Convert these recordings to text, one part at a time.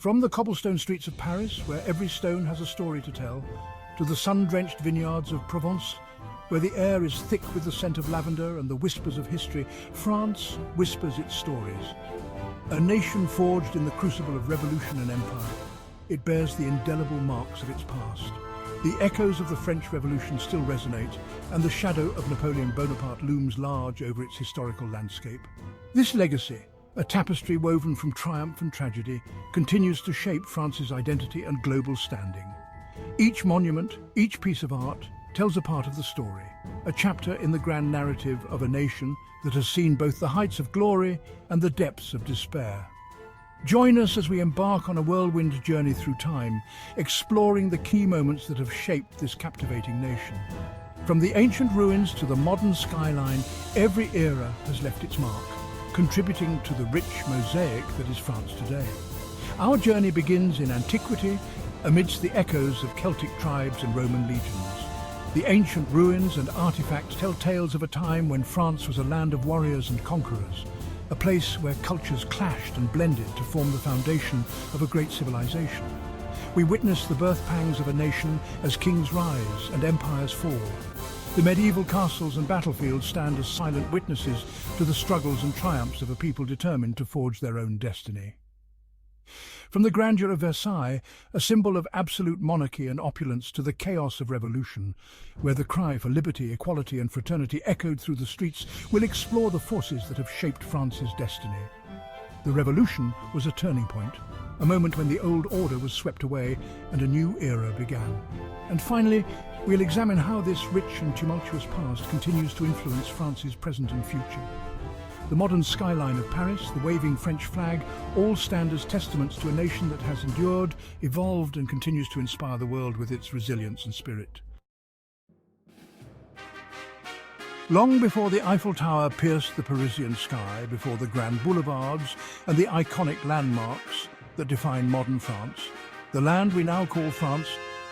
From the cobblestone streets of Paris, where every stone has a story to tell, to the sun-drenched vineyards of Provence, where the air is thick with the scent of lavender and the whispers of history, France whispers its stories. A nation forged in the crucible of revolution and empire, it bears the indelible marks of its past. The echoes of the French Revolution still resonate, and the shadow of Napoleon Bonaparte looms large over its historical landscape. This legacy, a tapestry woven from triumph and tragedy, continues to shape France's identity and global standing. Each monument, each piece of art, tells a part of the story, a chapter in the grand narrative of a nation that has seen both the heights of glory and the depths of despair. Join us as we embark on a whirlwind journey through time, exploring the key moments that have shaped this captivating nation. From the ancient ruins to the modern skyline, every era has left its mark, contributing to the rich mosaic that is France today. Our journey begins in antiquity, amidst the echoes of Celtic tribes and Roman legions. The ancient ruins and artifacts tell tales of a time when France was a land of warriors and conquerors, a place where cultures clashed and blended to form the foundation of a great civilization. We witness the birth pangs of a nation as kings rise and empires fall. The medieval castles and battlefields stand as silent witnesses to the struggles and triumphs of a people determined to forge their own destiny. From the grandeur of Versailles, a symbol of absolute monarchy and opulence, to the chaos of revolution, where the cry for liberty, equality and fraternity echoed through the streets, we'll explore the forces that have shaped France's destiny. The revolution was a turning point, a moment when the old order was swept away and a new era began. And finally, we'll examine how this rich and tumultuous past continues to influence France's present and future. The modern skyline of Paris, the waving French flag, all stand as testaments to a nation that has endured, evolved and continues to inspire the world with its resilience and spirit. Long before the Eiffel Tower pierced the Parisian sky, before the grand boulevards and the iconic landmarks that define modern France, the land we now call France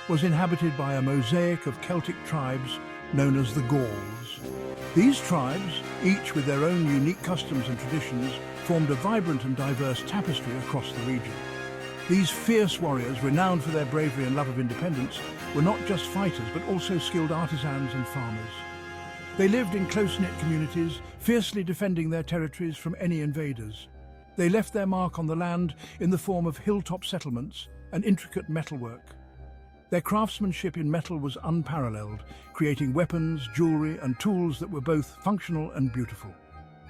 was inhabited by a mosaic of Celtic tribes known as the Gauls. These tribes, each with their own unique customs and traditions, formed a vibrant and diverse tapestry across the region. These fierce warriors, renowned for their bravery and love of independence, were not just fighters but also skilled artisans and farmers. They lived in close-knit communities, fiercely defending their territories from any invaders. They left their mark on the land in the form of hilltop settlements and intricate metalwork. Their craftsmanship in metal was unparalleled, creating weapons, jewelry, and tools that were both functional and beautiful.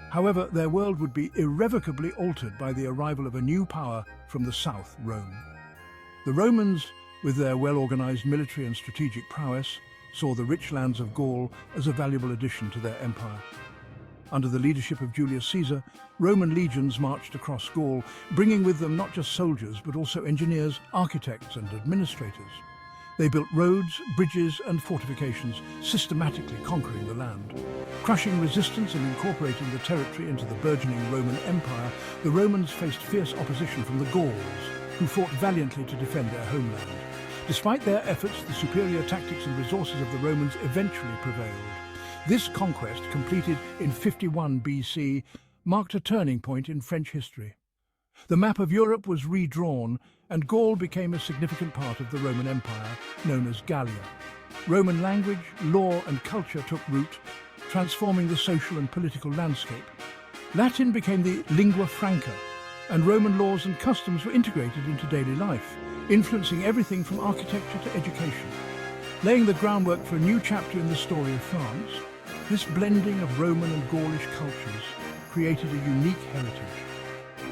However, their world would be irrevocably altered by the arrival of a new power from the south, Rome. The Romans, with their well-organized military and strategic prowess, saw the rich lands of Gaul as a valuable addition to their empire. Under the leadership of Julius Caesar, Roman legions marched across Gaul, bringing with them not just soldiers but also engineers, architects, and administrators. They built roads, bridges and fortifications, systematically conquering the land. Crushing resistance and incorporating the territory into the burgeoning Roman Empire, the Romans faced fierce opposition from the Gauls, who fought valiantly to defend their homeland. Despite their efforts, the superior tactics and resources of the Romans eventually prevailed. This conquest, completed in 51 BC, marked a turning point in French history. The map of Europe was redrawn, and Gaul became a significant part of the Roman Empire, known as Gallia. Roman language, law and culture took root, transforming the social and political landscape. Latin became the lingua franca, and Roman laws and customs were integrated into daily life, influencing everything from architecture to education. Laying the groundwork for a new chapter in the story of France, this blending of Roman and Gaulish cultures created a unique heritage.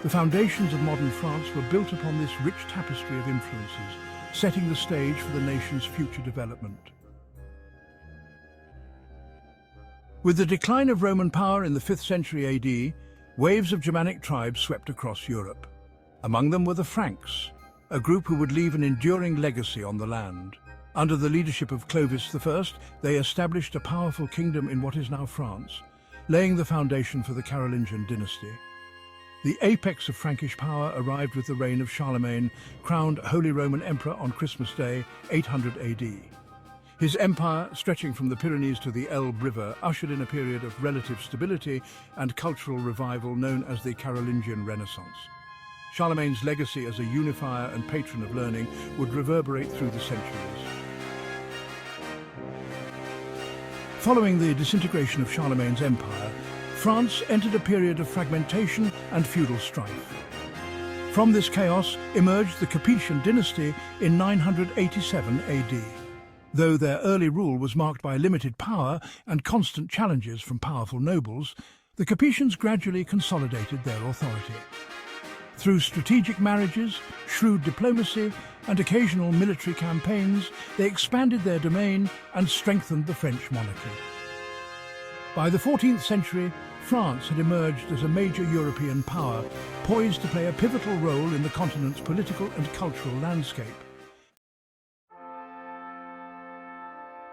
The foundations of modern France were built upon this rich tapestry of influences, setting the stage for the nation's future development. With the decline of Roman power in the 5th century AD, waves of Germanic tribes swept across Europe. Among them were the Franks, a group who would leave an enduring legacy on the land. Under the leadership of Clovis I, they established a powerful kingdom in what is now France, laying the foundation for the Carolingian dynasty. The apex of Frankish power arrived with the reign of Charlemagne, crowned Holy Roman Emperor on Christmas Day, 800 AD. His empire, stretching from the Pyrenees to the Elbe River, ushered in a period of relative stability and cultural revival known as the Carolingian Renaissance. Charlemagne's legacy as a unifier and patron of learning would reverberate through the centuries. Following the disintegration of Charlemagne's empire, France entered a period of fragmentation and feudal strife. From this chaos emerged the Capetian dynasty in 987 AD. Though their early rule was marked by limited power and constant challenges from powerful nobles, the Capetians gradually consolidated their authority. Through strategic marriages, shrewd diplomacy, and occasional military campaigns, they expanded their domain and strengthened the French monarchy. By the 14th century, France had emerged as a major European power, poised to play a pivotal role in the continent's political and cultural landscape.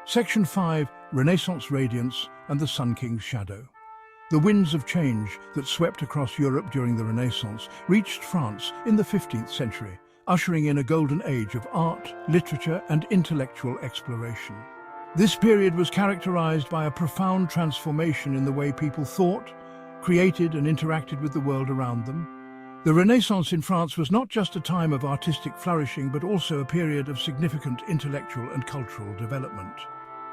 Section 5. Renaissance Radiance and the Sun King's Shadow. The winds of change that swept across Europe during the Renaissance reached France in the 15th century, ushering in a golden age of art, literature, and intellectual exploration. This period was characterized by a profound transformation in the way people thought, created, and interacted with the world around them. The Renaissance in France was not just a time of artistic flourishing, but also a period of significant intellectual and cultural development.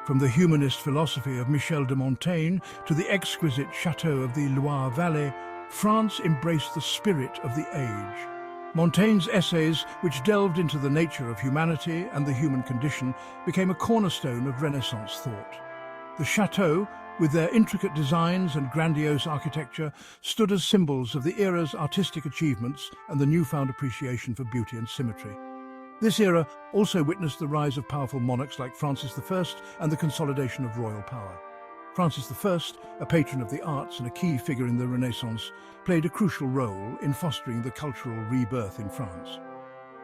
From the humanist philosophy of Michel de Montaigne to the exquisite chateaux of the Loire Valley, France embraced the spirit of the age. Montaigne's essays, which delved into the nature of humanity and the human condition, became a cornerstone of Renaissance thought. The chateaux, with their intricate designs and grandiose architecture, stood as symbols of the era's artistic achievements and the newfound appreciation for beauty and symmetry. This era also witnessed the rise of powerful monarchs like Francis I and the consolidation of royal power. Francis I, a patron of the arts and a key figure in the Renaissance, played a crucial role in fostering the cultural rebirth in France.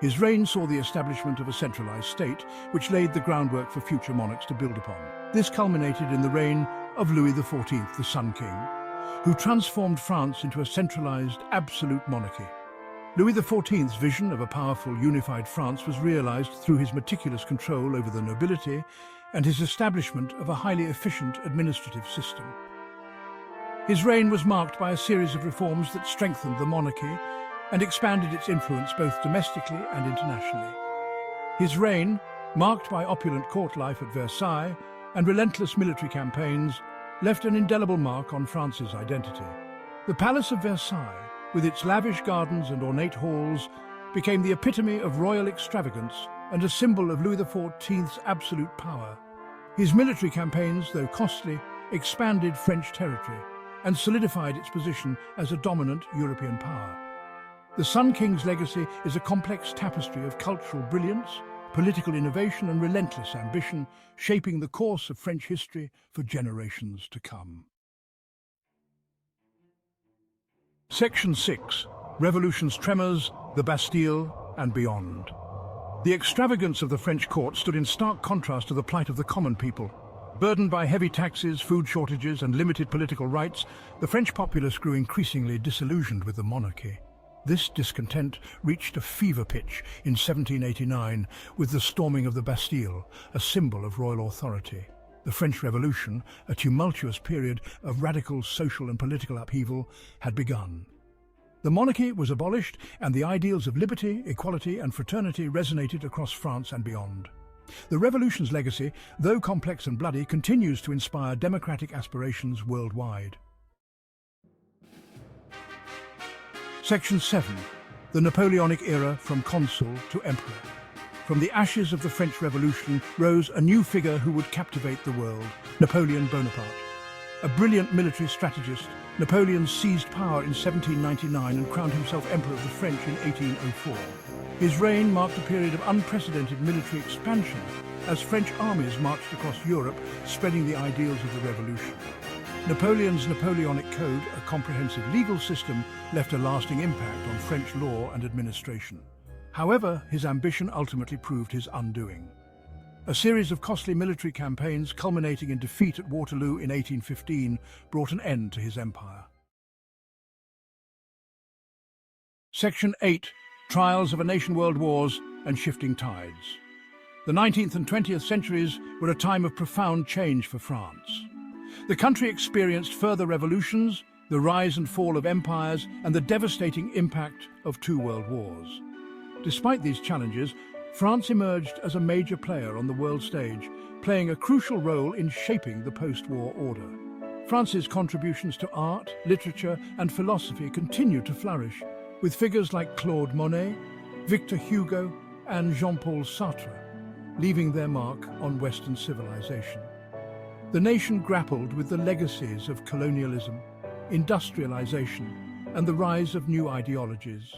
His reign saw the establishment of a centralized state, which laid the groundwork for future monarchs to build upon. This culminated in the reign of Louis XIV, the Sun King, who transformed France into a centralized, absolute monarchy. Louis XIV's vision of a powerful, unified France was realized through his meticulous control over the nobility and his establishment of a highly efficient administrative system. His reign was marked by a series of reforms that strengthened the monarchy and expanded its influence both domestically and internationally. His reign, marked by opulent court life at Versailles and relentless military campaigns, left an indelible mark on France's identity. The Palace of Versailles, with its lavish gardens and ornate halls, became the epitome of royal extravagance and a symbol of Louis XIV's absolute power. His military campaigns, though costly, expanded French territory and solidified its position as a dominant European power. The Sun King's legacy is a complex tapestry of cultural brilliance, political innovation, and relentless ambition, shaping the course of French history for generations to come. Section 6. Revolution's tremors, the Bastille, and beyond. The extravagance of the French court stood in stark contrast to the plight of the common people. Burdened by heavy taxes, food shortages, and limited political rights, the French populace grew increasingly disillusioned with the monarchy. This discontent reached a fever pitch in 1789 with the storming of the Bastille, a symbol of royal authority. The French Revolution, a tumultuous period of radical social and political upheaval, had begun. The monarchy was abolished, and the ideals of liberty, equality, and fraternity resonated across France and beyond. The Revolution's legacy, though complex and bloody, continues to inspire democratic aspirations worldwide. Section 7. The Napoleonic Era from Consul to Emperor. From the ashes of the French Revolution rose a new figure who would captivate the world, Napoleon Bonaparte. A brilliant military strategist, Napoleon seized power in 1799 and crowned himself Emperor of the French in 1804. His reign marked a period of unprecedented military expansion as French armies marched across Europe, spreading the ideals of the Revolution. Napoleon's Napoleonic Code, a comprehensive legal system, left a lasting impact on French law and administration. However, his ambition ultimately proved his undoing. A series of costly military campaigns culminating in defeat at Waterloo in 1815 brought an end to his empire. Section 8. Trials of a Nation, World Wars and Shifting Tides. The 19th and 20th centuries were a time of profound change for France. The country experienced further revolutions, the rise and fall of empires, and the devastating impact of two world wars. Despite these challenges, France emerged as a major player on the world stage, playing a crucial role in shaping the post-war order. France's contributions to art, literature, and philosophy continue to flourish, with figures like Claude Monet, Victor Hugo, and Jean-Paul Sartre leaving their mark on Western civilization. The nation grappled with the legacies of colonialism, industrialization, and the rise of new ideologies.